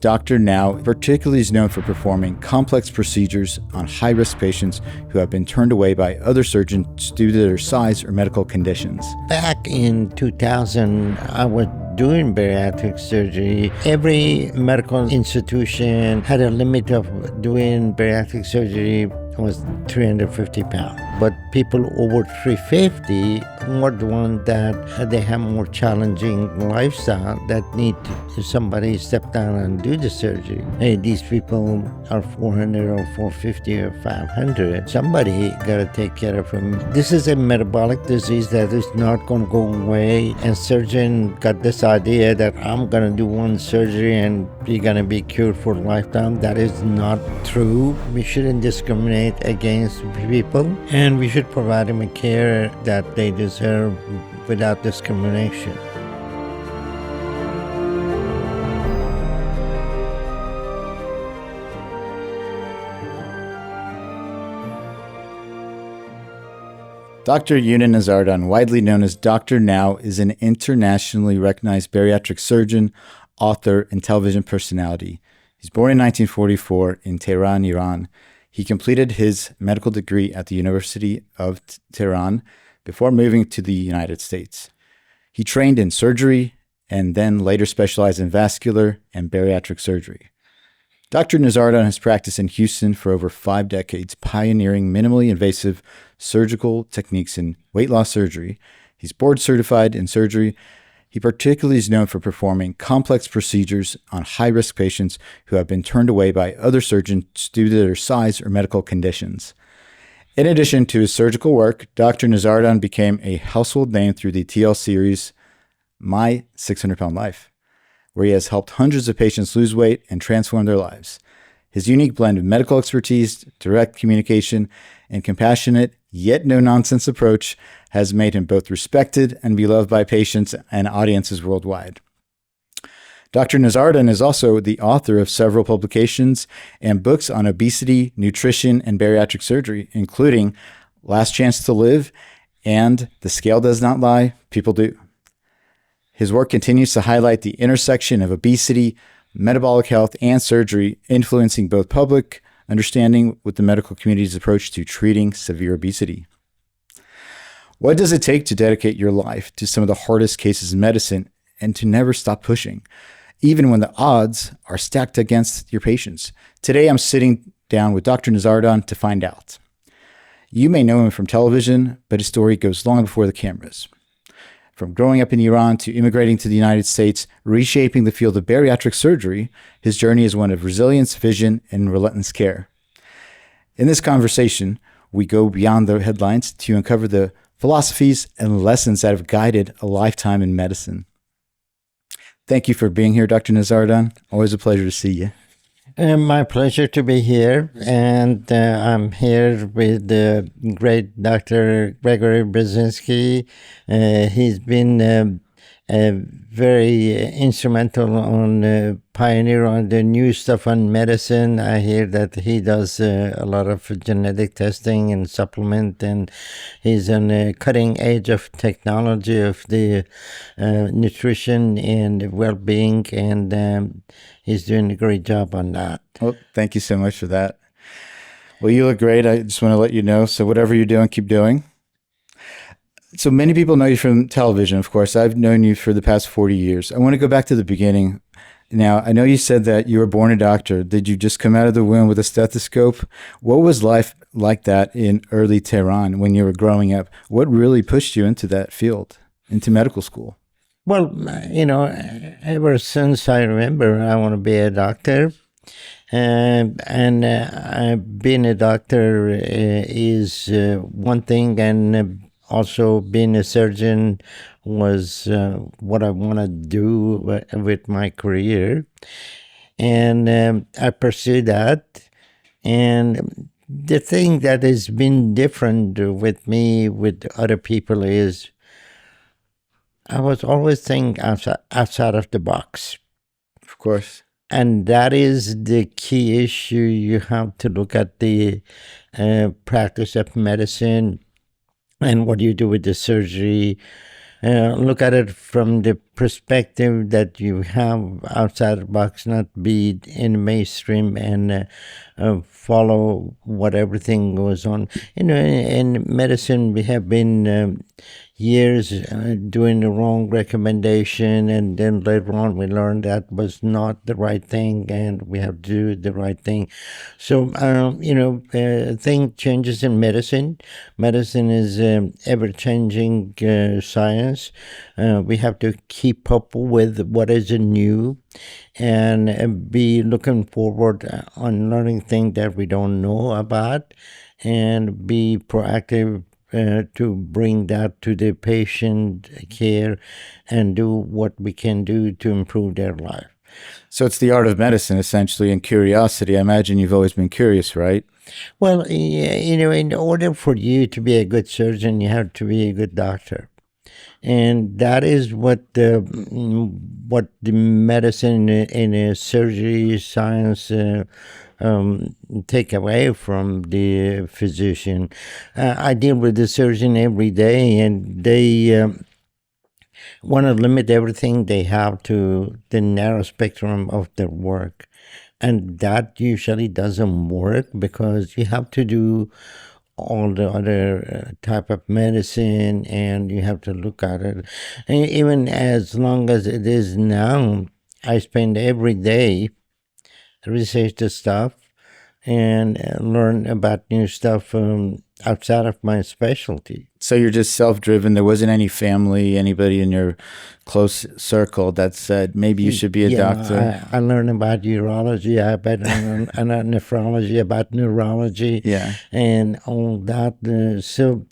Dr. Now particularly is known for performing complex procedures on high-risk patients who have been turned away by other surgeons due to their size or medical conditions. Back in 2000, I was doing bariatric surgery. Every medical institution had a limit of doing bariatric surgery was 350 pounds. But people over 350 were the ones that they have more challenging lifestyle that need somebody step down and do the surgery. Hey, these people are 400 or 450 or 500. Somebody got to take care of them. This is a metabolic disease that is not going to go away. And surgeon got this idea that I'm going to do one surgery and you're going to be cured for a lifetime. That is not true. We shouldn't discriminate against people, and we should provide them a care that they deserve without discrimination. Dr. Younan Nowzaradan, widely known as Dr. Now, is an internationally recognized bariatric surgeon, author, and television personality. He's born in 1944 in Tehran, Iran. He completed his medical degree at the University of Tehran before moving to the United States. He trained in surgery and then later specialized in vascular and bariatric surgery. Dr. Nowzaradan has practiced in Houston for over 5 decades, pioneering minimally invasive surgical techniques in weight loss surgery. He's board certified in surgery. He particularly is known for performing complex procedures on high-risk patients who have been turned away by other surgeons due to their size or medical conditions. In addition to his surgical work, Dr. Nowzaradan became a household name through the TL series My 600-Pound Life, where he has helped hundreds of patients lose weight and transform their lives. His unique blend of medical expertise, direct communication, and compassionate, yet no-nonsense approach has made him both respected and beloved by patients and audiences worldwide. Dr. Nowzaradan is also the author of several publications and books on obesity, nutrition, and bariatric surgery, including Last Chance to Live and The Scale Does Not Lie, People Do. His work continues to highlight the intersection of obesity, metabolic health, and surgery, influencing both public understanding with the medical community's approach to treating severe obesity. What does it take to dedicate your life to some of the hardest cases in medicine and to never stop pushing, even when the odds are stacked against your patients? Today, I'm sitting down with Dr. Nowzaradan to find out. You may know him from television, but his story goes long before the cameras. From growing up in Iran to immigrating to the United States, reshaping the field of bariatric surgery, his journey is one of resilience, vision, and relentless care. In this conversation, we go beyond the headlines to uncover the philosophies and lessons that have guided a lifetime in medicine. Thank you for being here, Dr. Nowzaradan. Always a pleasure to see you. My pleasure to be here, and I'm here with the great Dr. Gregory Burzynski. He's been very instrumental on pioneer on the new stuff on medicine. I hear that he does a lot of genetic testing and supplement, and he's on the cutting edge of technology of the nutrition and well-being, and he's doing a great job on that. Well, thank you so much for that. Well, you look great. I just want to let you know. So whatever you're doing, keep doing. So many people know you from television, of course. I've known you for the past 40 years. I want to go back to the beginning. Now, I know you said that you were born a doctor. Did you just come out of the womb with a stethoscope? What was life like that in early Tehran when you were growing up? What really pushed you into that field, into medical school? Well, ever since I remember, I want to be a doctor. And being a doctor is one thing, and also being a surgeon was what I want to do with my career. And I pursued that. And the thing that has been different with me, with other people, is I was always thinking outside of the box. Of course. And that is the key issue. You have to look at the practice of medicine and what you do with the surgery. look at it from the perspective that you have outside the box, not be in the mainstream and follow what everything goes on. In medicine, we have been years doing the wrong recommendation, and then later on we learned that was not the right thing, and we have to do the right thing. So, thing changes in medicine. Medicine is ever-changing science. We have to keep up with what is new and be looking forward on learning things that we don't know about and be proactive to bring that to the patient care and do what we can do to improve their life. So it's the art of medicine, essentially, and curiosity. I imagine you've always been curious, right? Well, in order for you to be a good surgeon, you have to be a good doctor. And that is what the medicine in surgery science take away from the physician. I deal with the surgeon every day, and they want to limit everything they have to the narrow spectrum of their work. And that usually doesn't work because you have to do all the other type of medicine, and you have to look at it. And even as long as it is now, I spend every day research the stuff and learn about new stuff outside of my specialty. So you're just self-driven. There wasn't any family, anybody in your close circle that said maybe you should be a doctor. I learned about urology. I bet nephrology, about neurology, Yeah. and all that. So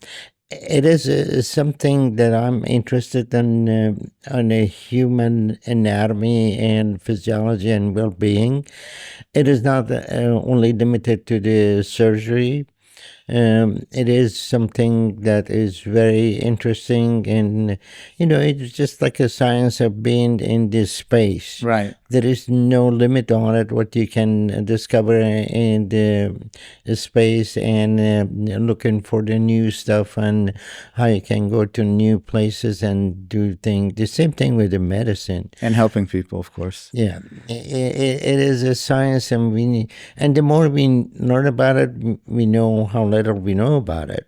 it is something that I'm interested in a human anatomy and physiology and well-being. It is not only limited to the surgery. It is something that is very interesting, and it's just like a science of being in this space. Right. There is no limit on it, what you can discover in the space, and looking for the new stuff and how you can go to new places and do things. The same thing with the medicine. And helping people, of course. Yeah, it is a science, and and the more we learn about it, we know how little we know about it.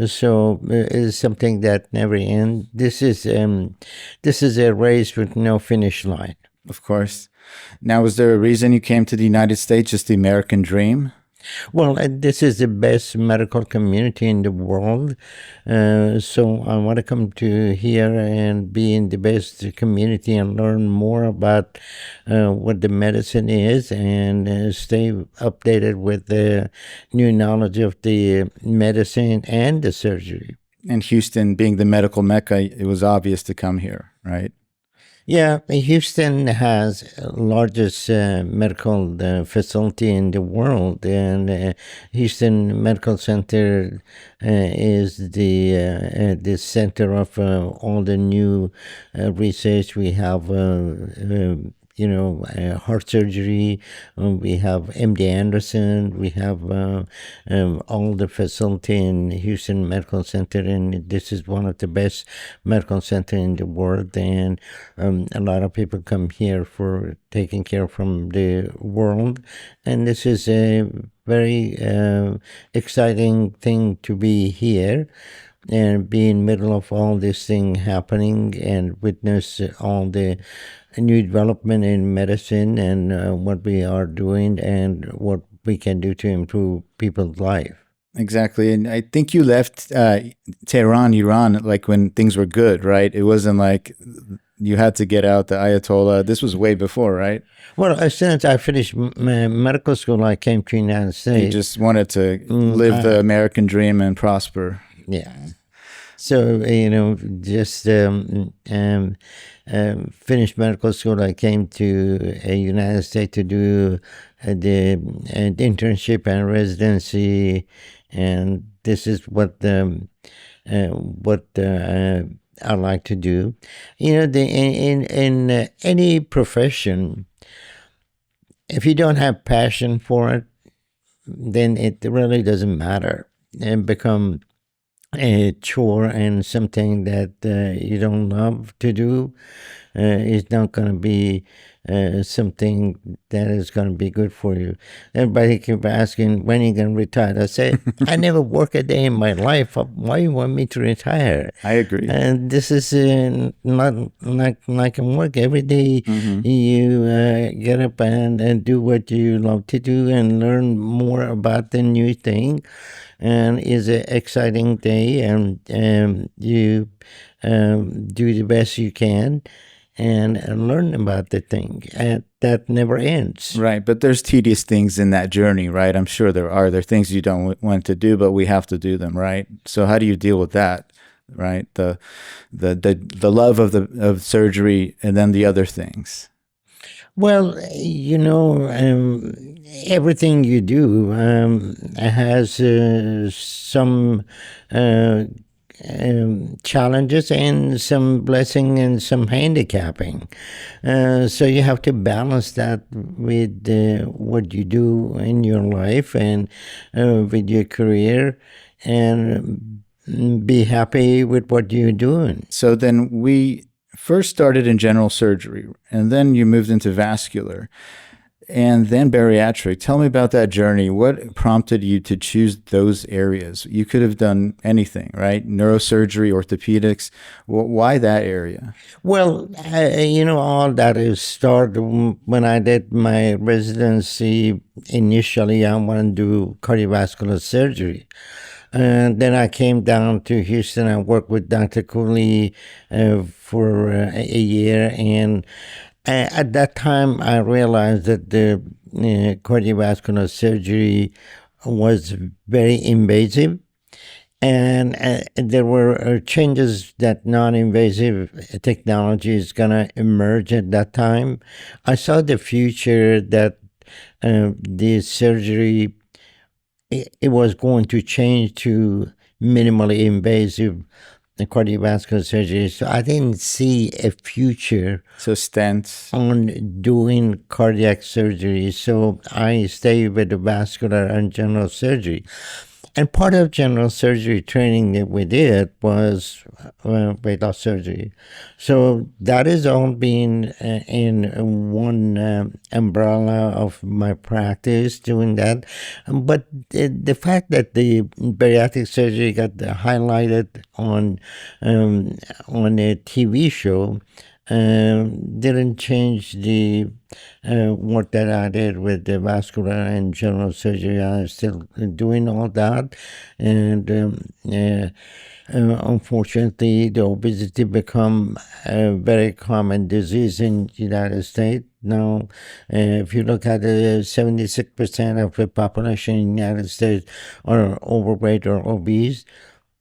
So it is something that never ends. This is a race with no finish line. Of course. Now, was there a reason you came to the United States, just the American dream? Well, this is the best medical community in the world. So I want to come to here and be in the best community and learn more about what the medicine is, and stay updated with the new knowledge of the medicine and the surgery. And Houston being the medical mecca, it was obvious to come here, right? Yeah, Houston has the largest medical facility in the world, and Houston Medical Center is the center of all the new research. We have heart surgery. We have MD Anderson. We have all the facility in Houston Medical Center, and this is one of the best medical center in the world. And a lot of people come here for taking care from the world, and this is a very exciting thing to be here and be in middle of all this thing happening and witness all the new development in medicine and what we are doing and what we can do to improve people's life. Exactly. And I think you left Tehran, Iran, like when things were good, right? It wasn't like you had to get out the Ayatollah. This was way before, right? Well, as soon as I finished medical school, I came to the United States. You just wanted to live the American dream and prosper. Yeah. So, just finished medical school. I came to the United States to do the internship and residency, and this is what I like to do. In any profession, if you don't have passion for it, then it really doesn't matter and become a chore and something that you don't love to do is not going to be something that is going to be good for you. Everybody keep asking, when are you going to retire? I say, I never work a day in my life. Why you want me to retire? I agree. And this is not like in work. Every day you get up and do what you love to do and learn more about the new thing. And it's an exciting day, and you do the best you can and learn about the thing. And that never ends. Right, but there's tedious things in that journey, right? I'm sure there are. There are things you don't want to do, but we have to do them, right? So how do you deal with that, right? The love of surgery and then the other things. Well, everything you do has some challenges and some blessing and some handicapping. So you have to balance that with what you do in your life and with your career, and be happy with what you're doing. So then we first started in general surgery, and then you moved into vascular, and then bariatric. Tell me about that journey. What prompted you to choose those areas? You could have done anything, right? Neurosurgery, orthopedics. Why that area? Well, all that is started when I did my residency. Initially, I wanted to do cardiovascular surgery. And then I came down to Houston. I worked with Dr. Cooley for a year. And at that time, I realized that the cardiovascular surgery was very invasive. And there were changes that non-invasive technology is going to emerge at that time. I saw the future that the surgery, it was going to change to minimally invasive cardiovascular surgery. So I didn't see a future So stents. on doing cardiac surgery. So I stayed with the vascular and general surgery. And part of general surgery training that we did was weight loss surgery. So that is all being in one umbrella of my practice doing that. But the fact that the bariatric surgery got highlighted on a TV show didn't change the work that I did with the vascular and general surgery. I'm still doing all that, and unfortunately, the obesity become a very common disease in the United States. Now, if you look at it, 76% of the population in the United States are overweight or obese.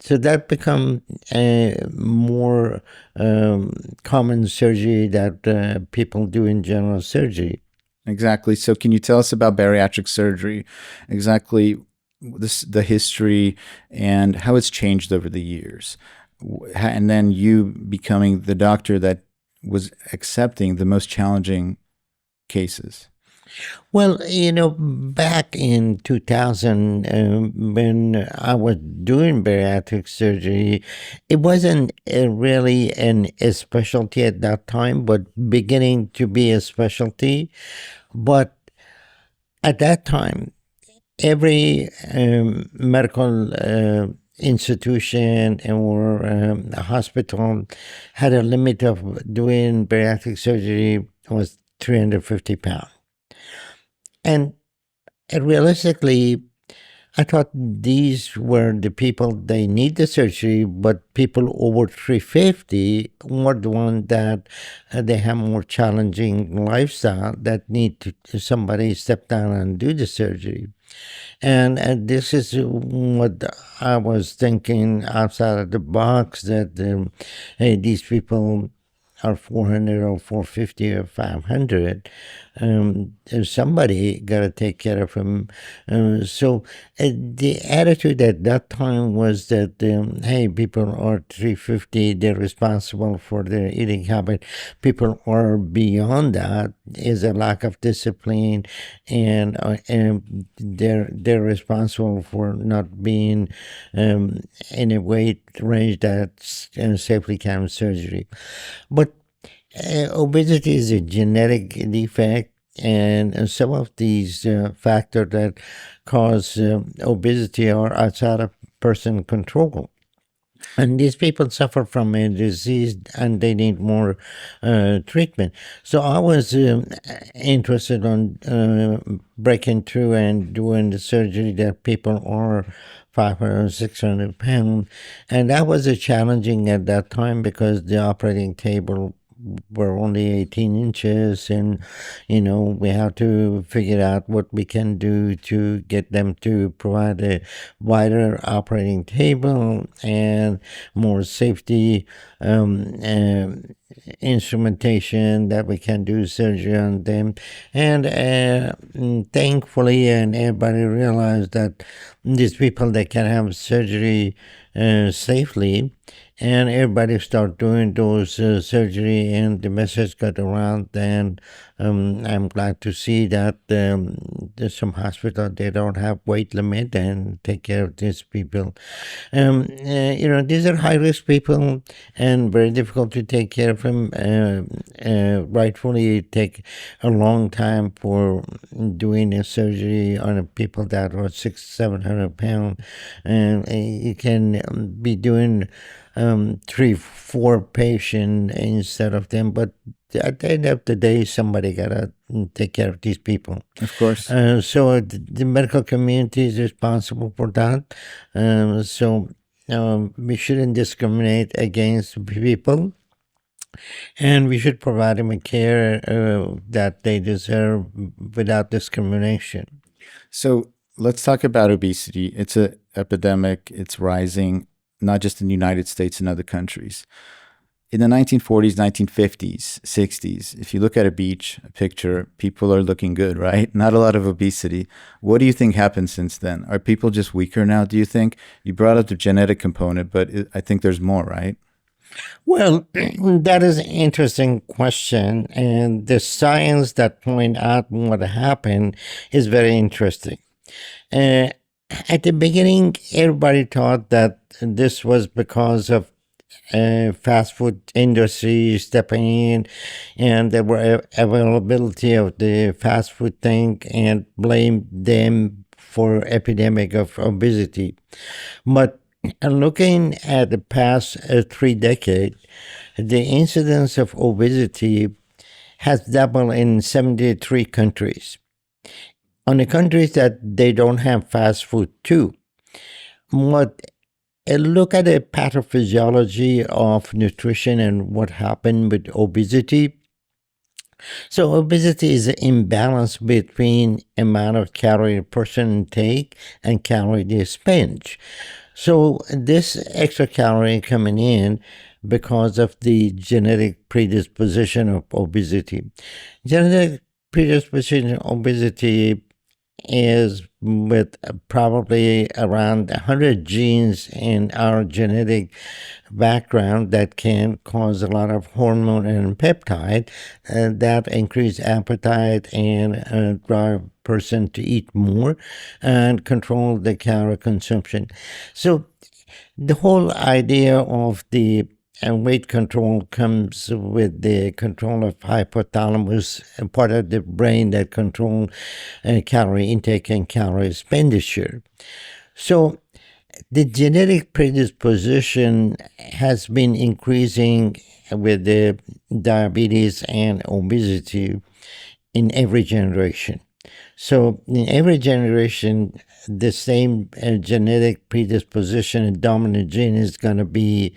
So that become a more common surgery that people do in general surgery. Exactly. So can you tell us about bariatric surgery? Exactly the history and how it's changed over the years. And then you becoming the doctor that was accepting the most challenging cases. Well, back in 2000, when I was doing bariatric surgery, it wasn't really a specialty at that time, but beginning to be a specialty. But at that time, every medical institution or a hospital had a limit of doing bariatric surgery was 350 pounds. And realistically, I thought these were the people they need the surgery, but people over 350 were the one that they have more challenging lifestyle that need to somebody step down and do the surgery. And this is what I was thinking outside of the box, that hey, these people are 400 or 450 or 500. somebody got to take care of him. So the attitude at that time was that, hey, people are 350, they're responsible for their eating habit. People are beyond that, is a lack of discipline, and they're responsible for not being in a weight range that safely can surgery. But obesity is a genetic defect, and some of these factors that cause obesity are outside of person control. And these people suffer from a disease and they need more treatment. So I was interested on breaking through and doing the surgery that people are 500, 600 pounds. And that was a challenging at that time because the operating table were only 18 inches, and we have to figure out what we can do to get them to provide a wider operating table and more safety instrumentation that we can do surgery on them. And thankfully, and everybody realized that these people, they can have surgery safely, and everybody start doing those surgery, and the message got around. And I'm glad to see that there's some hospital, they don't have weight limit and take care of these people. These are high risk people and very difficult to take care of them. Rightfully, it take a long time for doing a surgery on a people that are 600-700 pounds, and you can be doing 3-4 patient instead of them. But at the end of the day, somebody gotta take care of these people. Of course. So the medical community is responsible for that. We shouldn't discriminate against people, and we should provide them a care that they deserve without discrimination. So let's talk about obesity. It's an epidemic. It's rising, not just in the United States and other countries. In the 1940s, 1950s, 60s, if you look at a beach, a picture, people are looking good, right? Not a lot of obesity. What do you think happened since then? Are people just weaker now, do you think? You brought up the genetic component, but I think there's more, right? Well, that is an interesting question, and the science that point out what happened is very interesting. Uh, at the beginning, everybody thought that this was because of fast food industry stepping in, and there were availability of the fast food thing, and blame them for epidemic of obesity. But looking at the past 3 decades, the incidence of obesity has doubled in 73 countries. On the countries that they don't have fast food too. What look at the pathophysiology of nutrition and what happened with obesity. So obesity is an imbalance between amount of calorie a person take and calorie they spend. So this extra calorie coming in because of the genetic predisposition of obesity. Genetic predisposition of obesity is with probably around 100 genes in our genetic background that can cause a lot of hormone and peptide that increase appetite and drive person to eat more and control the calorie consumption. So the whole idea of the weight control comes with the control of hypothalamus, a part of the brain that control calorie intake and calorie expenditure. So the genetic predisposition has been increasing with the diabetes and obesity in every generation. So in every generation, the same genetic predisposition and dominant gene is going to be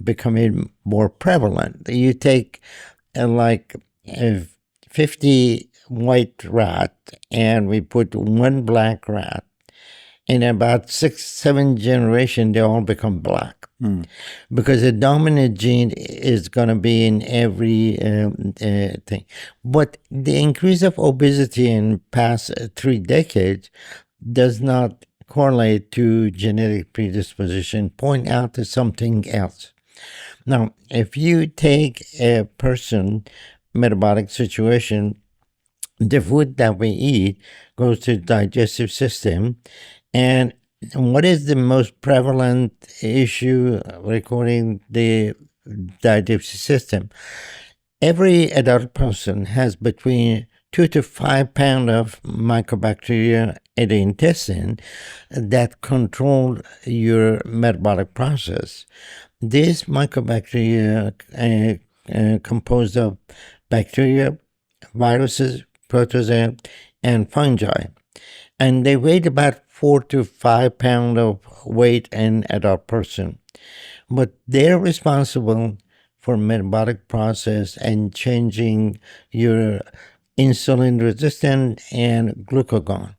becoming more prevalent. You take like 50 white rat and we put one black rat. In about 6-7 generations, they all become black. because the dominant gene is going to be in every thing. But the increase of obesity in past 3 decades does not correlate to genetic predisposition, point out to something else. Now, if you take a person metabolic situation, the food that we eat goes to the digestive system, and what is the most prevalent issue regarding the digestive system? Every adult person has between 2 to 5 pounds of mycobacteria in the intestine that control your metabolic process. These mycobacteria composed of bacteria, viruses, protozoa, and fungi. And they weigh about 4 to 5 pounds of weight in adult person. But they're responsible for metabolic process and changing your insulin resistant and glucagon.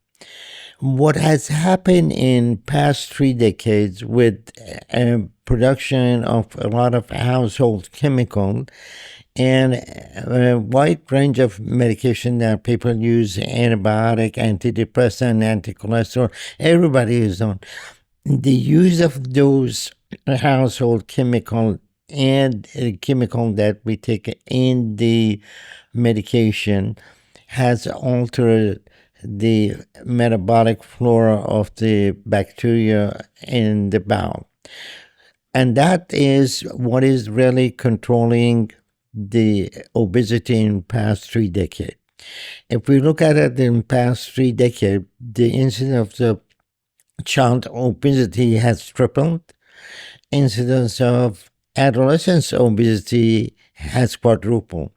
What has happened in past 3 decades with production of a lot of household chemicals and a wide range of medication that people use, antibiotic, antidepressant, anti-cholesterol, everybody is on. The use of those household chemical and chemical that we take in the medication has altered the metabolic flora of the bacteria in the bowel. And that is what is really controlling the obesity in past 3 decades. If we look at it in past 3 decades, the incidence of the child obesity has tripled. Incidence of adolescent obesity has quadrupled.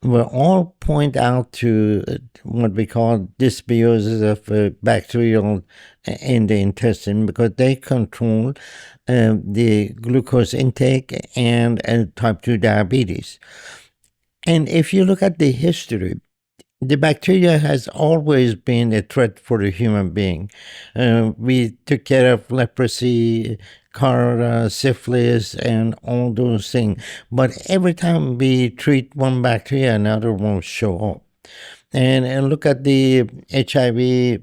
We all point out to what we call dysbiosis of bacterial in the intestine because they control the glucose intake and type 2 diabetes. And if you look at the history, the bacteria has always been a threat for the human being. We took care of leprosy, cholera, syphilis, and all those things. But every time we treat one bacteria, another will show up. And look at the HIV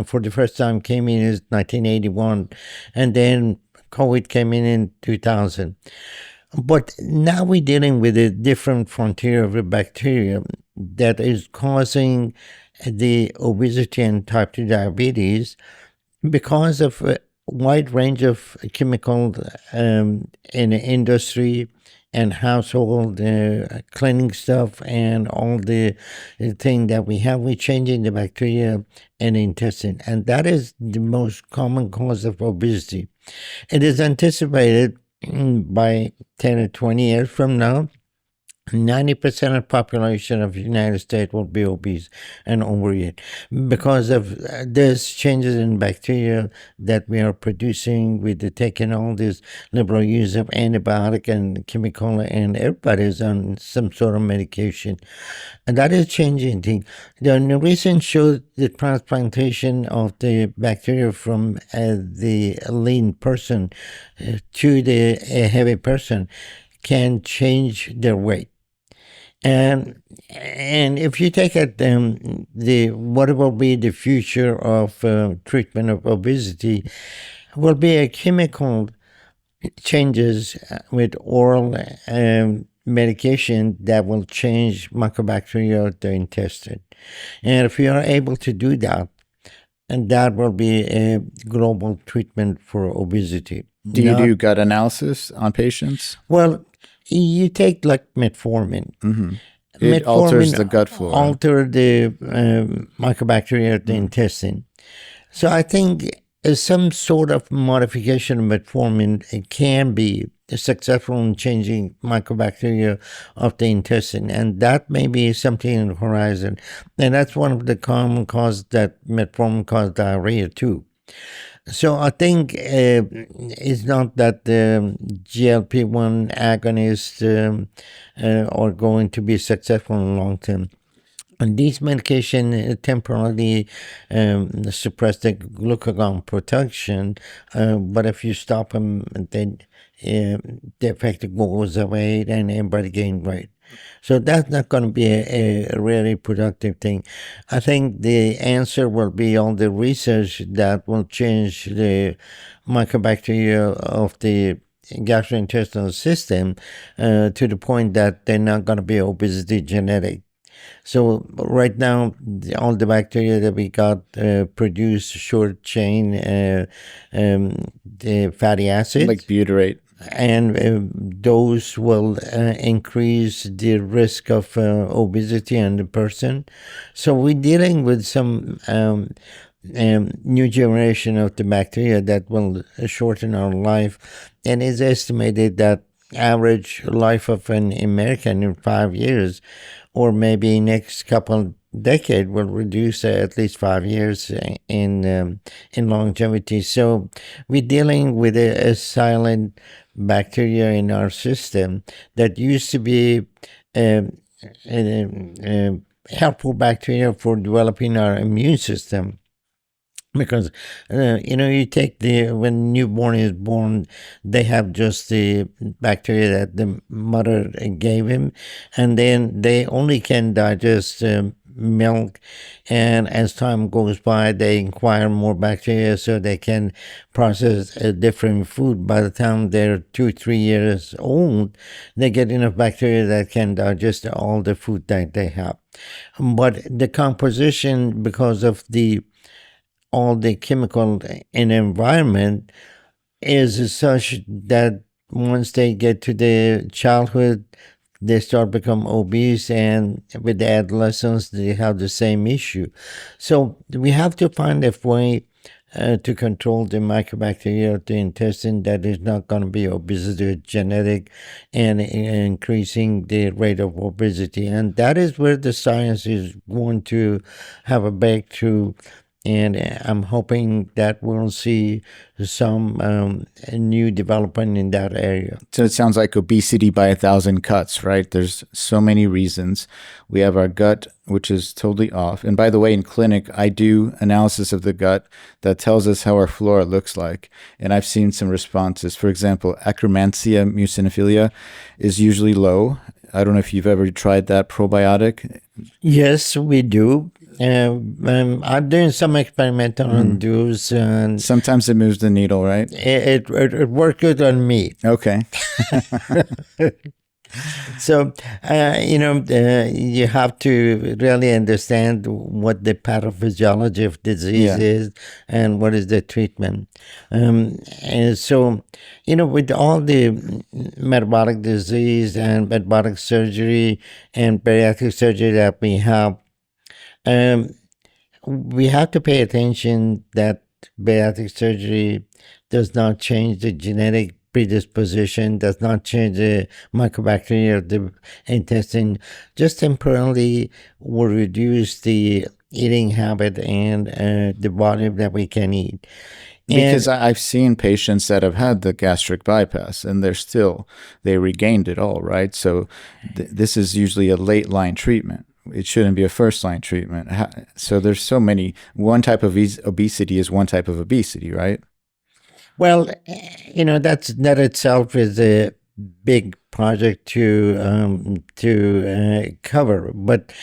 for the first time came in 1981, and then COVID came in 2000. But now we're dealing with a different frontier of a bacteria that is causing the obesity and type 2 diabetes because of a wide range of chemicals in the industry and household cleaning stuff and all the thing that we have. We're changing the bacteria in the intestine. And that is the most common cause of obesity. It is anticipated by 10 or 20 years from now, 90% of the population of the United States will be obese and overweight because of this changes in bacteria that we are producing with the taking all this liberal use of antibiotic and chemical, and everybody's on some sort of medication. And that is changing things. The recent showed the transplantation of the bacteria from the lean person to the heavy person can change their weight. And if you take it, what will be the future of treatment of obesity will be a chemical changes with oral medication that will change mycobacteria of the intestine. And if we are able to do that, and that will be a global treatment for obesity. Do you do gut analysis on patients? Well, you take like metformin. Mm-hmm. It alters the gut flora. Alter the mycobacteria of the intestine. So I think some sort of modification of metformin can be successful in changing mycobacteria of the intestine, and that may be something in the horizon. And that's one of the common causes that metformin causes diarrhea too. So I think it's not that the GLP-1 agonists are going to be successful in the long term. And these medication temporarily suppress the glucagon production, but if you stop them, then the effect goes away and everybody gain weight. So that's not going to be a really productive thing. I think the answer will be all the research that will change the microbacteria of the gastrointestinal system to the point that they're not going to be obesity genetic. So right now, all the bacteria that we got produce short chain the fatty acids, like butyrate. and those will increase the risk of obesity in the person. So we're dealing with some new generation of the bacteria that will shorten our life, and it's estimated that average life of an American in 5 years, or maybe next couple decade, will reduce at least 5 years in longevity. So we're dealing with a silent bacteria in our system that used to be um, helpful bacteria for developing our immune system. Because you take when newborn is born, they have just the bacteria that the mother gave him, and then they only can digest milk, and as time goes by they acquire more bacteria so they can process a different food. By the time they're 2-3 years old, they get enough bacteria that can digest all the food that they have. But the composition, because of all the chemical in the environment, is such that once they get to the childhood, they start become obese, and with the adolescents they have the same issue. So we have to find a way to control the microbacteria of the intestine that is not going to be obesity genetic and increasing the rate of obesity. And that is where the science is going to have a breakthrough, and I'm hoping that we'll see some new development in that area. So it sounds like obesity by 1,000 cuts, right? There's so many reasons. We have our gut, which is totally off. And by the way, in clinic, I do analysis of the gut that tells us how our flora looks like. And I've seen some responses. For example, Akkermansia muciniphila is usually low. I don't know if you've ever tried that probiotic. Yes, we do. I'm doing some experimental on those, and Sometimes it moves the needle, right? it worked good on me. Okay. So, you have to really understand what the pathophysiology of disease is and what is the treatment. And so, with all the metabolic disease and metabolic surgery and bariatric surgery that we have, we have to pay attention that bariatric surgery does not change the genetic predisposition, does not change the microbacteria of the intestine, just temporarily will reduce the eating habit and the volume that we can eat. Because I've seen patients that have had the gastric bypass and they regained it all, right? So this is usually a late line treatment. It shouldn't be a first line treatment. So there's so many. One type of obesity is one type of obesity, right? Well, that itself is a big project to cover. But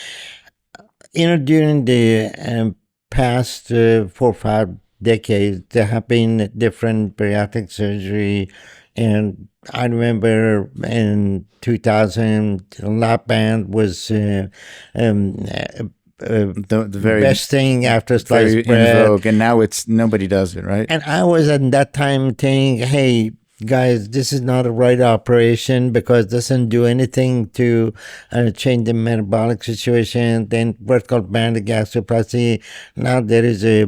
during the past 4 or 5 decades, there have been different bariatric surgery, and I remember in 2000, lap band was the very best thing after sliced very bread. in vogue, and now nobody does it, right? And I was at that time thinking, hey, guys, this is not a right operation because it doesn't do anything to change the metabolic situation. Then what's called banded gastroplasty. Now there is a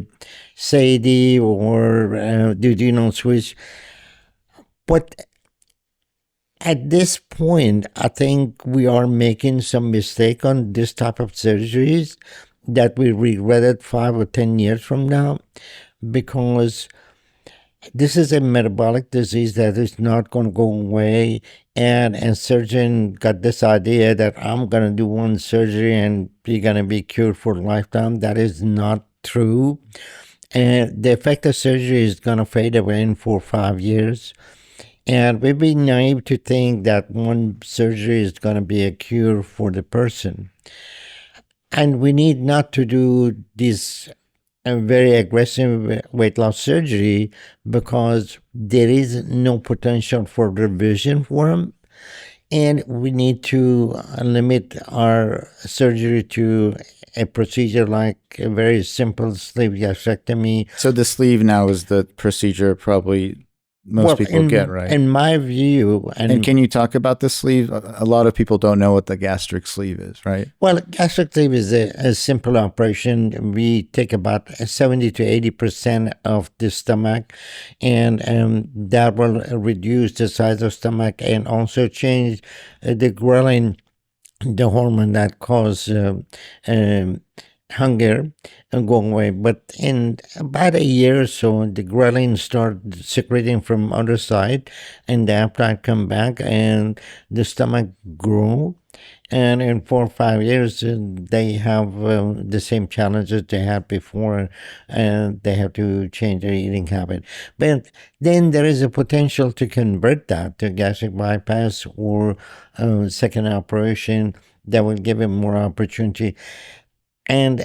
SADI or duodenal switch. But at this point, I think we are making some mistake on this type of surgeries that we regret it 5 or 10 years from now, because This is a metabolic disease that is not going to go away. And a surgeon got this idea that I'm going to do one surgery and you're going to be cured for a lifetime. That is not true. And the effect of surgery is going to fade away in 4 or 5 years. And we'd be naive to think that one surgery is going to be a cure for the person. And we need not to do this very aggressive weight loss surgery because there is no potential for revision for them. And we need to limit our surgery to a procedure like a very simple sleeve gastrectomy. So the sleeve now is the procedure probably most people get, right? In my view, and can you talk about the sleeve? A lot of people don't know what the gastric sleeve is, right? Well, gastric sleeve is a simple operation. We take about 70 to 80% of the stomach, and that will reduce the size of stomach and also change the ghrelin, the hormone that causes hunger, and go away. But in about a year or so, the ghrelin start secreting from other side, and the appetite come back, and the stomach grow. And in 4 or 5 years, they have the same challenges they had before, and they have to change their eating habit. But then there is a potential to convert that to gastric bypass or second operation that will give them more opportunity. And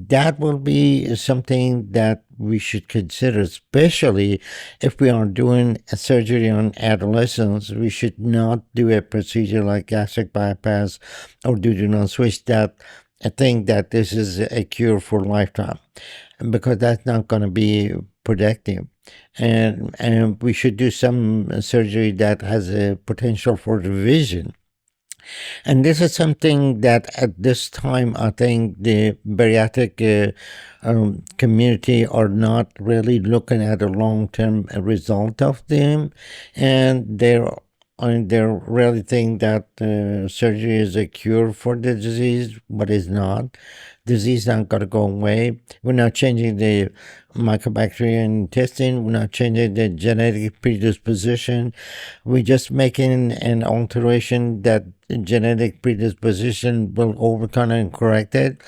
that will be something that we should consider, especially if we are doing a surgery on adolescents. We should not do a procedure like gastric bypass or do not switch that. I think that this is a cure for lifetime because that's not going to be productive. And we should do some surgery that has a potential for revision. And this is something that at this time, I think the bariatric community are not really looking at a long-term result of them. And they're really think that surgery is a cure for the disease, but it's not. Disease not going to go away. We're not changing the microbacterium intestine. We're not changing the genetic predisposition. We're just making an alteration that genetic predisposition will overcome and correct it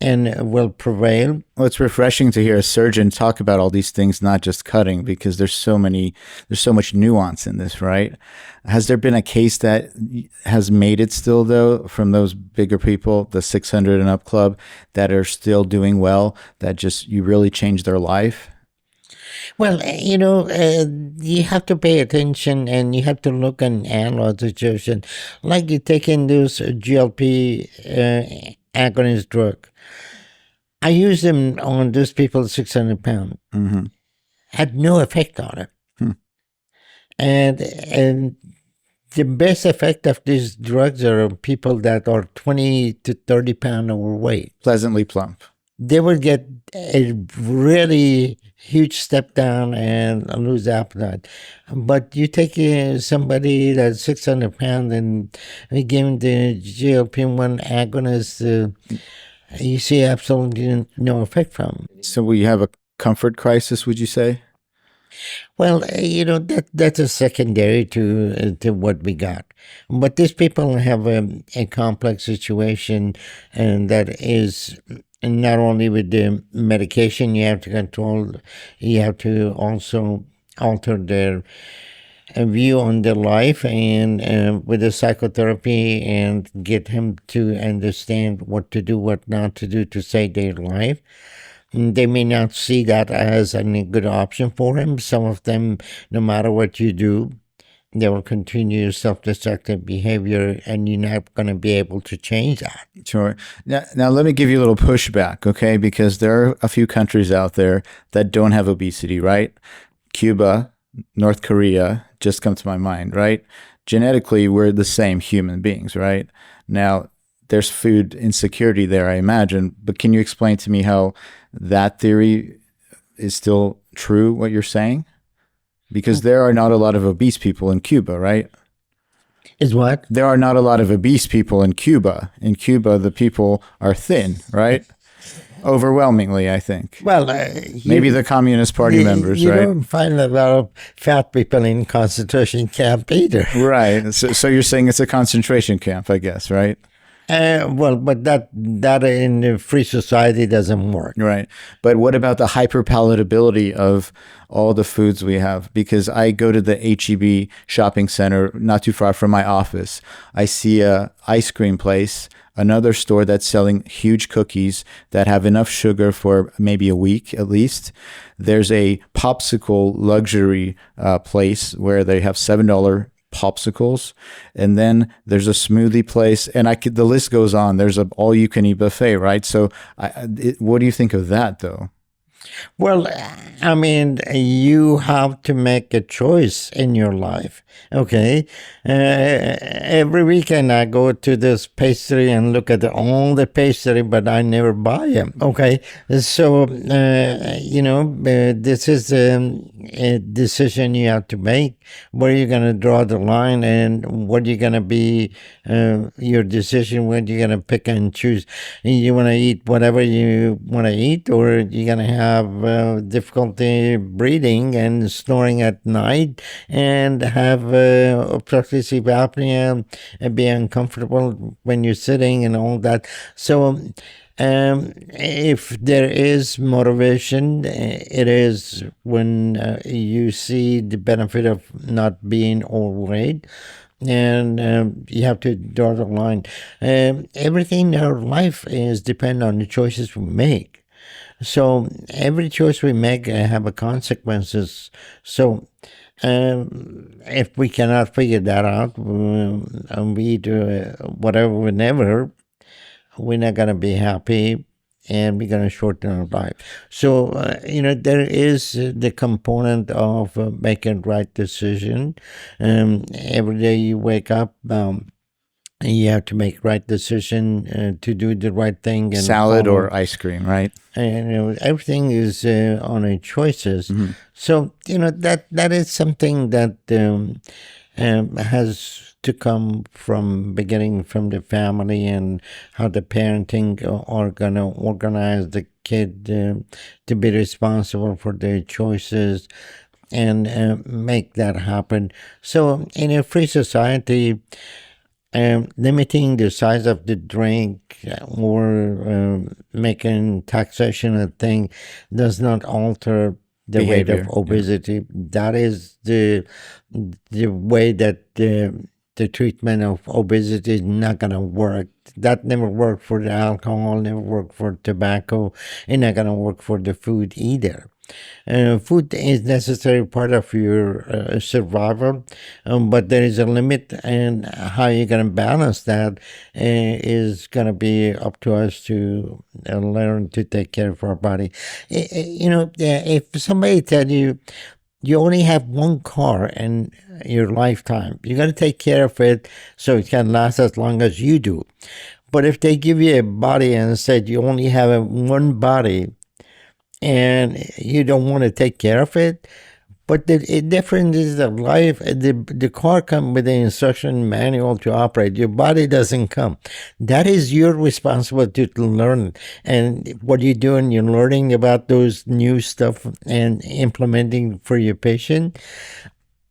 and will prevail. Well, it's refreshing to hear a surgeon talk about all these things, not just cutting, because there's so much nuance in this, right? Has there been a case that has made it still, though, from those bigger people, the 600 and up club, that are still doing well, that just you really changed their life? Well, you have to pay attention and you have to look and analyze the situation. Like you taking those GLP agonist drug. I use them on those people 600 pounds. Mm-hmm. Had no effect on it. And the best effect of these drugs are on people that are 20 to 30 pounds overweight. Pleasantly plump. They will get a really huge step down and lose appetite. But you take somebody that's 600 pounds and give them the GLP-1 agonist, you see absolutely no effect from them. So we have a comfort crisis, would you say? Well, that's a secondary to what we got. But these people have a complex situation, and that is not only with the medication you have to control, you have to also alter their view on their life and with the psychotherapy and get him to understand what to do, what not to do to save their life. They may not see that as a good option for him. Some of them, no matter what you do, they will continue self-destructive behavior, and you're not going to be able to change that. Sure. Now, let me give you a little pushback, okay? Because there are a few countries out there that don't have obesity, right? Cuba, North Korea just come to my mind, right? Genetically, we're the same human beings, right? Now, there's food insecurity there, I imagine. But can you explain to me how that theory is still true, what you're saying? Because there are not a lot of obese people in Cuba, right? Is what? There are not a lot of obese people in Cuba. In Cuba, the people are thin, right? Overwhelmingly, I think. Well, Maybe the Communist Party members, you right? don't find a lot of fat people in concentration camp either. Right. So you're saying it's a concentration camp, I guess, right? Well, but that in a free society doesn't work. Right. But what about the hyperpalatability of all the foods we have? Because I go to the H-E-B shopping center not too far from my office. I see a ice cream place, another store that's selling huge cookies that have enough sugar for maybe a week at least. There's a popsicle luxury place where they have $7 popsicles, and then there's a smoothie place, and the list goes on. There's a all-you-can-eat buffet, right? So, what do you think of that, though? Well, I mean, you have to make a choice in your life. Okay. Every weekend I go to this pastry and look at all the pastry, but I never buy them. Okay. So, this is a decision you have to make. Where are you going to draw the line, and what are you going to be your decision when you're going to pick and choose? You want to eat whatever you want to eat, or you're going to have difficulty breathing and snoring at night and have obstructive sleep apnea and be uncomfortable when you're sitting and all that. So if there is motivation, it is when you see the benefit of not being overweight, and you have to draw the line. Everything in our life is dependent on the choices we make. So every choice we make have a consequences. So if we cannot figure that out, and we do whatever, whenever, we're not going to be happy, and we're going to shorten our life. So, there is the component of making right decision. Every day you wake up, you have to make right decision to do the right thing. And salad or ice cream, right? And everything is on our choices. Mm-hmm. So, that is something that has to come from beginning from the family, and how the parenting are going to organize the kid to be responsible for their choices and make that happen. So in a free society, limiting the size of the drink or making taxation a thing does not alter the behavior, rate of obesity. Yeah. That is the way that the treatment of obesity is not going to work. That never worked for the alcohol, never worked for tobacco, and not going to work for the food either. Food is necessary part of your survival, but there is a limit, and how you're going to balance that is going to be up to us to learn to take care of our body. If somebody tell you only have one car in your lifetime, you got to take care of it so it can last as long as you do. But if they give you a body and said you only have one body, and you don't want to take care of it, but the difference is that life, the car comes with an instruction manual to operate. Your body doesn't come. That is your responsibility to learn. And what you're doing, you're learning about those new stuff and implementing for your patient.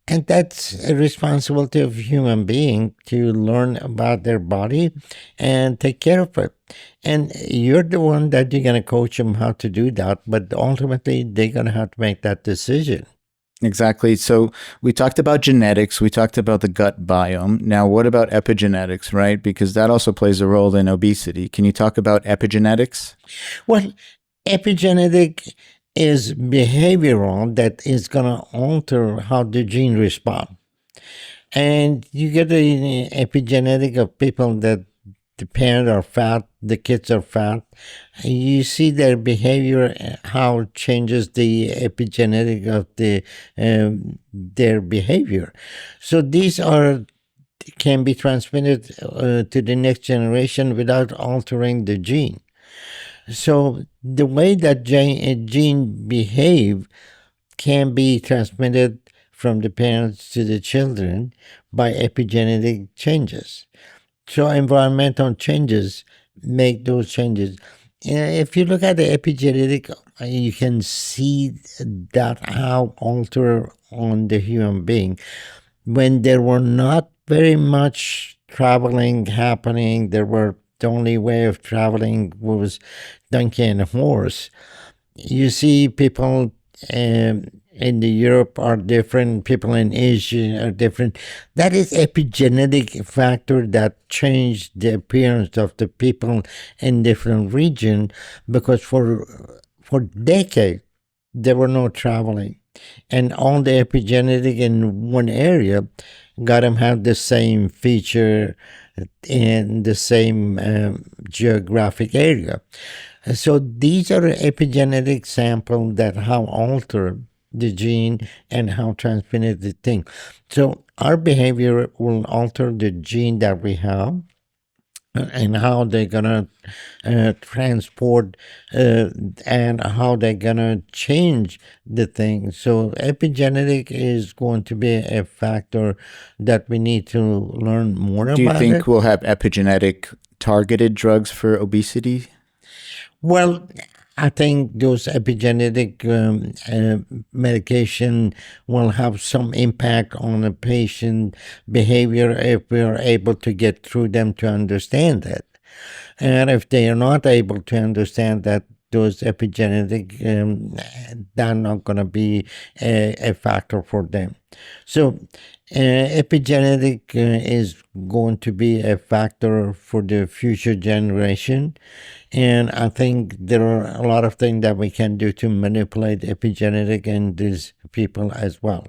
And that's a responsibility of a human being to learn about their body and take care of it. And you're the one that you're going to coach them how to do that. But ultimately, they're going to have to make that decision. Exactly. So we talked about genetics. We talked about the gut biome. Now, what about epigenetics, right? Because that also plays a role in obesity. Can you talk about epigenetics? Well, epigenetic is behavioral that is going to alter how the gene respond. And you get an epigenetic of people that the parents are fat, the kids are fat. You see their behavior, how it changes the epigenetic of their behavior. So these can be transmitted to the next generation without altering the gene. So the way that gene behave can be transmitted from the parents to the children by epigenetic changes. So environmental changes make those changes. If you look at the epigenetic, you can see that how alter on the human being when there were not very much traveling happening. There were the only way of traveling was donkey and horse. You see people in the Europe are different, people in Asia are different. That is epigenetic factor that changed the appearance of the people in different region, because for decades there were no traveling, and all the epigenetic in one area got them have the same feature in the same geographic area. So these are epigenetic samples that how alter the gene and how transmitted the thing. So our behavior will alter the gene that we have and how they're gonna transport and how they're gonna change the thing. So epigenetic is going to be a factor that we need to learn more Do you about think it. we'll have epigenetic targeted drugs for obesity? Well, I think those epigenetic medication will have some impact on the patient behavior if we are able to get through them to understand it. And if they are not able to understand that, those epigenetic, they're not going to be a factor for them. So, epigenetic is going to be a factor for the future generation. And I think there are a lot of things that we can do to manipulate epigenetic in these people as well.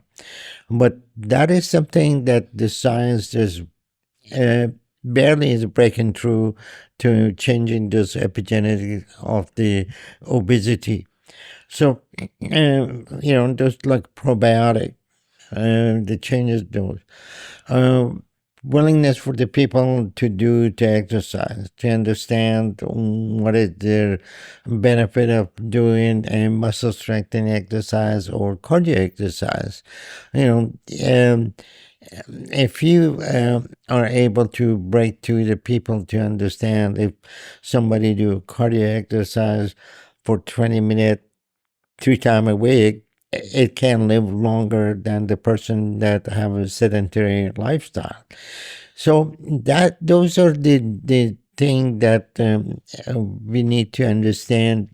But that is something that the science is barely is breaking through to changing this epigenetic of the obesity. So, just like probiotic, the changes those. Willingness for the people to exercise, to understand what is their benefit of doing a muscle strengthening exercise or cardio exercise. If you are able to break to the people to understand, if somebody do cardio exercise for 20 minutes 2 times a week, it can live longer than the person that have a sedentary lifestyle. So that those are the thing that we need to understand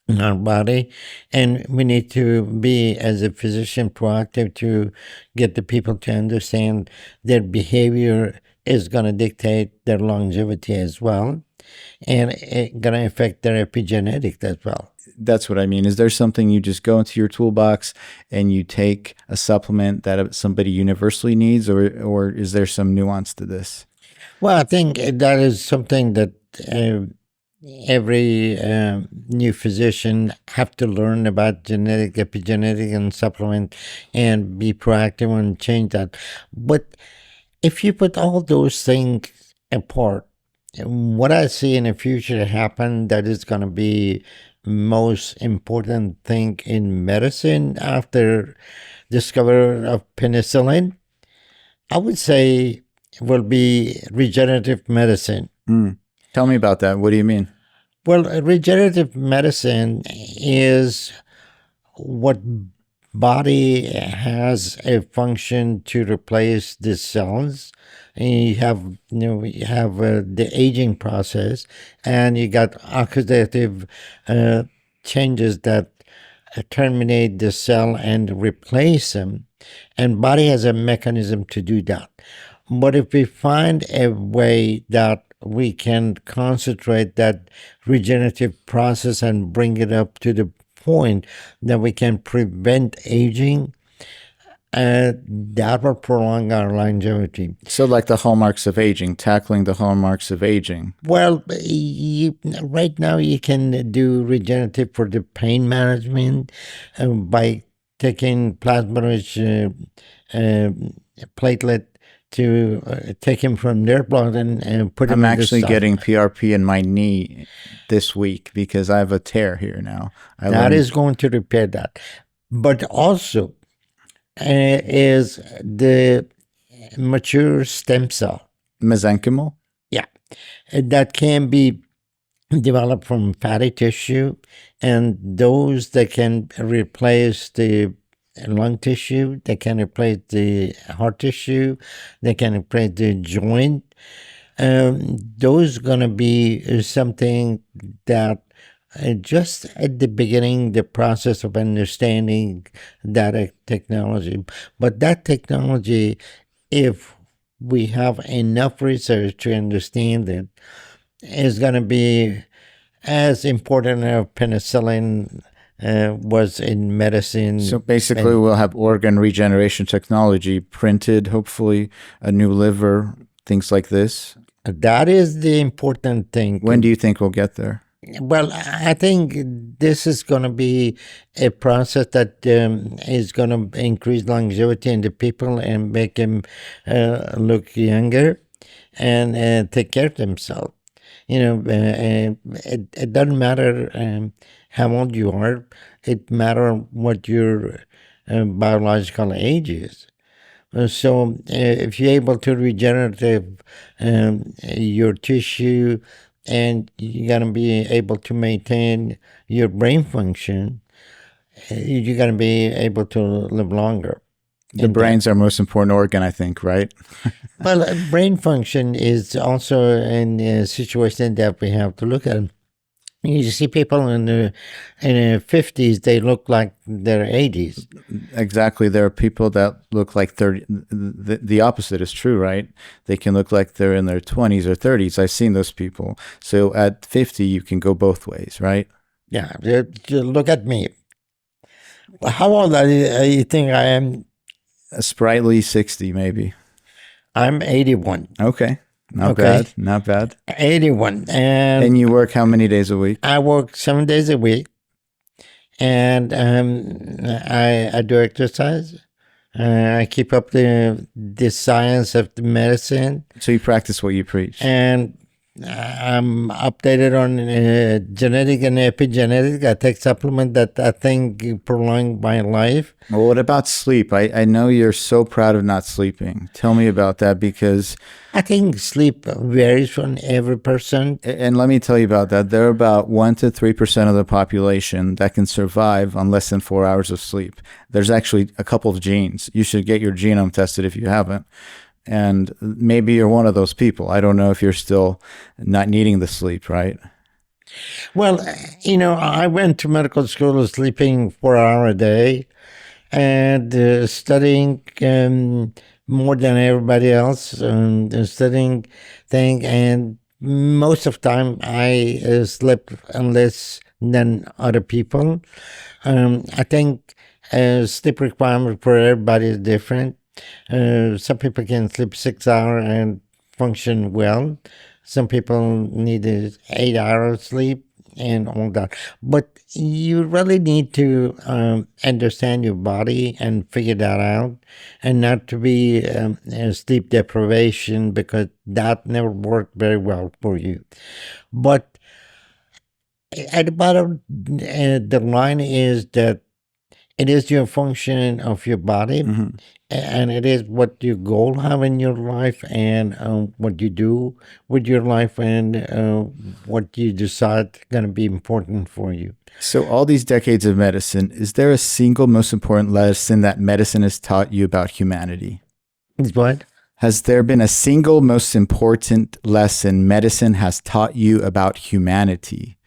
in our body, and we need to be, as a physician, proactive to get the people to understand their behavior is going to dictate their longevity as well, and it's going to affect their epigenetics as well. That's what I mean. Is there something you just go into your toolbox and you take a supplement that somebody universally needs, or is there some nuance to this? Well, I think that is something that every new physician have to learn about genetic, epigenetic, and supplement, and be proactive and change that. But if you put all those things apart, what I see in the future happen that is going to be most important thing in medicine after discovery of penicillin, I would say will be regenerative medicine. Tell me about that. What do you mean? Well, regenerative medicine is what body has a function to replace the cells. And you have the aging process, and you got oxidative changes that terminate the cell and replace them, and body has a mechanism to do that. But if we find a way that we can concentrate that regenerative process and bring it up to the point that we can prevent aging, that will prolong our longevity. So, like the hallmarks of aging, tackling the hallmarks of aging. Well, right now you can do regenerative for the pain management by taking plasma-rich platelet to take him from their blood and put him I'm in the actually stuff. getting PRP in my knee this week because I have a tear here now. That is going to repair that. But also is the mature stem cell. mesenchymal. Yeah, that can be developed from fatty tissue, and those that can replace the lung tissue, they can replace the heart tissue, they can replace the joint. Those going to be something that just at the beginning, the process of understanding that technology. But that technology, if we have enough research to understand it, is going to be as important as penicillin was in medicine. So basically, we'll have organ regeneration technology printed, hopefully, a new liver, things like this. That is the important thing. When do you think we'll get there? Well, I think this is going to be a process that is going to increase longevity in the people and make them look younger and take care of themselves. It doesn't matter how old you are. It matters what your biological age is. So if you're able to regenerate your tissue and you're going to be able to maintain your brain function, you're going to be able to live longer. The brain's our most important organ, I think, right? Well, brain function is also a situation that we have to look at. You see people in the 50s, they look like they're 80s. Exactly. There are people that look like 30. The opposite is true, right? They can look like they're in their 20s or 30s. I've seen those people. So at 50, you can go both ways, right? Yeah. Look at me. How old are you think I am? A sprightly 60, maybe. I'm 81. Okay. Not bad. 81. And you work how many days a week? I work 7 days a week. And I do exercise. I keep up the science of the medicine. So you practice what you preach. And I'm updated on genetic and epigenetic. I take supplement that I think prolong my life. Well, what about sleep? I know you're so proud of not sleeping. Tell me about that, because I think sleep varies from every person. And let me tell you about that. There are about 1 to 3% of the population that can survive on less than 4 hours of sleep. There's actually a couple of genes. You should get your genome tested if you haven't. And maybe you're one of those people. I don't know if you're still not needing the sleep, right? Well, I went to medical school sleeping 4 hours a day and studying more than everybody else, studying things. And most of the time I slept less than other people. I think sleep requirement for everybody is different. Some people can sleep 6 hours and function well. Some people need 8 hours sleep and all that. But you really need to understand your body and figure that out, and not to be sleep deprivation, because that never worked very well for you. But at the bottom, the line is that it is your function of your body, and it is what your goal have in your life, and what you do with your life, and what you decide going to be important for you. So all these decades of medicine, is there a single most important lesson that medicine has taught you about humanity? What? Has there been a single most important lesson medicine has taught you about humanity?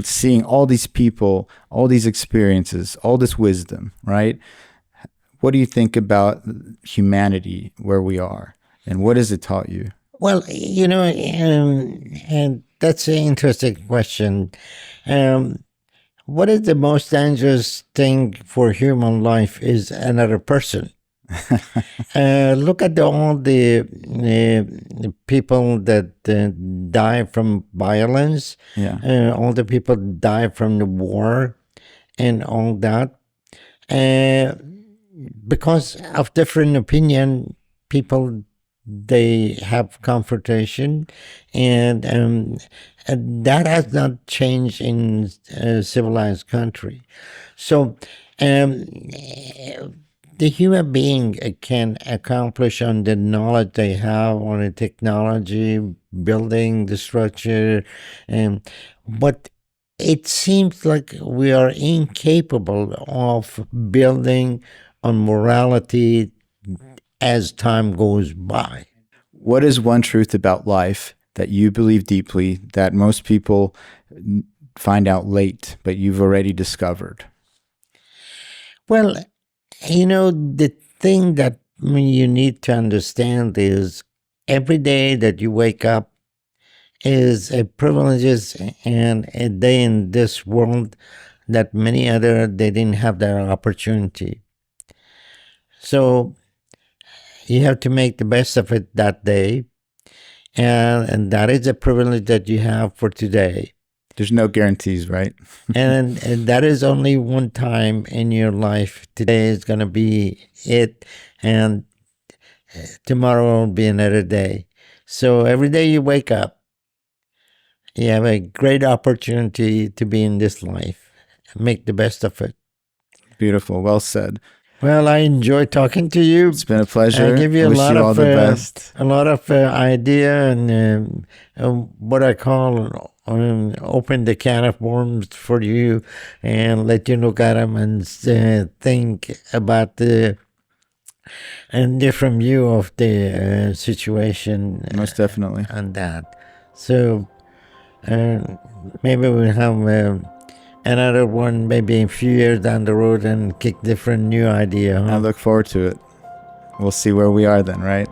Seeing all these people, all these experiences, all this wisdom, right? What do you think about humanity, where we are, and what has it taught you? Well, and that's an interesting question. What is the most dangerous thing for human life is another person. Look at all the people that die from violence. Yeah. All the people die from the war and all that. Because of different opinion, people, they have confrontation, and that has not changed in a civilized country. So the human being can accomplish on the knowledge they have on the technology, building the structure, and but it seems like we are incapable of building on morality as time goes by. What is one truth about life that you believe deeply that most people find out late, but you've already discovered? Well, the thing that you need to understand is every day that you wake up is a privilege and a day in this world that many other they didn't have that opportunity. So you have to make the best of it that day, and that is a privilege that you have for today. There's no guarantees, right? and that is only one time in your life. Today is going to be it, and tomorrow will be another day. So every day you wake up, you have a great opportunity to be in this life. Make the best of it. Beautiful. Well said. Well, I enjoy talking to you. It's been a pleasure. I give you Wish you all the best. a lot of idea and what I call open the can of worms for you and let you look at them and think about the different view of the situation. Most definitely. And that. So maybe we'll have another one maybe a few years down the road and kick different new idea. I look forward to it. We'll see where we are then, right?